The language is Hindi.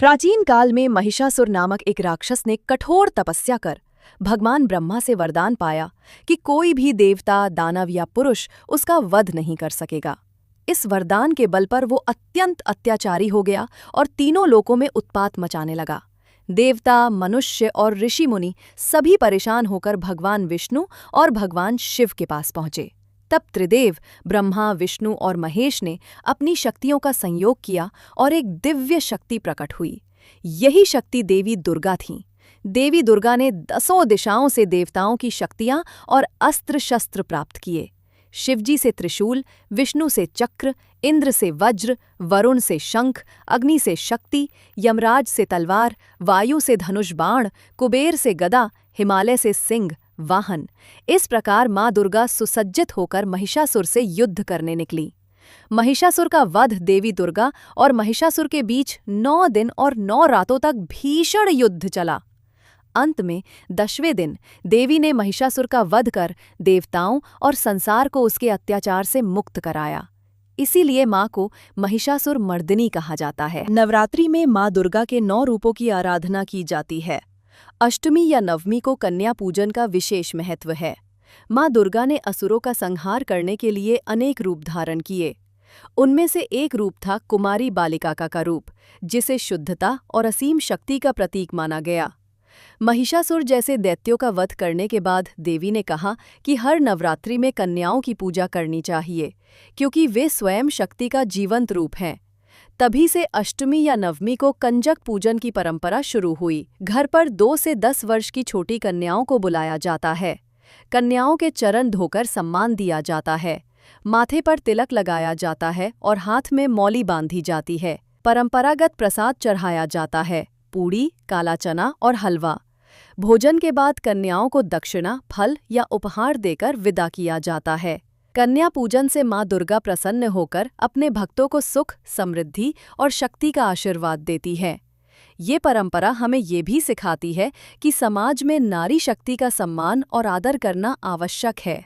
प्राचीन काल में महिषासुर नामक एक राक्षस ने कठोर तपस्या कर भगवान ब्रह्मा से वरदान पाया कि कोई भी देवता, दानव या पुरुष उसका वध नहीं कर सकेगा। इस वरदान के बल पर वो अत्यंत अत्याचारी हो गया और तीनों लोकों में उत्पात मचाने लगा। देवता, मनुष्य और ऋषि मुनि सभी परेशान होकर भगवान विष्णु और भगवान शिव के पास पहुंचे। तब त्रिदेव ब्रह्मा, विष्णु और महेश ने अपनी शक्तियों का संयोग किया और एक दिव्य शक्ति प्रकट हुई। यही शक्ति देवी दुर्गा थीं। देवी दुर्गा ने 10 दिशाओं से देवताओं की शक्तियां और अस्त्र शस्त्र प्राप्त किए। शिवजी से त्रिशूल, विष्णु से चक्र, इंद्र से वज्र, वरुण से शंख, अग्नि से शक्ति, यमराज से तलवार, वायु से धनुष बाण, कुबेर से गदा, हिमालय से सिंह वाहन। इस प्रकार माँ दुर्गा सुसज्जित होकर महिषासुर से युद्ध करने निकली। महिषासुर का वध देवी दुर्गा और महिषासुर के बीच 9 दिन और 9 रातों तक भीषण युद्ध चला। अंत में 10वें दिन देवी ने महिषासुर का वध कर देवताओं और संसार को उसके अत्याचार से मुक्त कराया। इसीलिए माँ को महिषासुर मर्दिनी कहा जाता है। नवरात्रि में माँ दुर्गा के 9 रूपों की आराधना की जाती है। अष्टमी या नवमी को कन्या पूजन का विशेष महत्व है। माँ दुर्गा ने असुरों का संहार करने के लिए अनेक रूप धारण किए। उनमें से एक रूप था कुमारी बालिका का रूप, जिसे शुद्धता और असीम शक्ति का प्रतीक माना गया। महिषासुर जैसे दैत्यों का वध करने के बाद देवी ने कहा कि हर नवरात्रि में कन्याओं की पूजा करनी चाहिए, क्योंकि वे स्वयं शक्ति का जीवंत रूप हैं। तभी से अष्टमी या नवमी को कंजक पूजन की परंपरा शुरू हुई। घर पर 2 से 10 वर्ष की छोटी कन्याओं को बुलाया जाता है। कन्याओं के चरण धोकर सम्मान दिया जाता है। माथे पर तिलक लगाया जाता है और हाथ में मौली बांधी जाती है। परंपरागत प्रसाद चढ़ाया जाता है, पूड़ी, काला चना और हलवा। भोजन के बाद कन्याओं को दक्षिणा, फल या उपहार देकर विदा किया जाता है। कन्या पूजन से माँ दुर्गा प्रसन्न होकर अपने भक्तों को सुख, समृद्धि और शक्ति का आशीर्वाद देती है। ये परंपरा हमें ये भी सिखाती है कि समाज में नारी शक्ति का सम्मान और आदर करना आवश्यक है।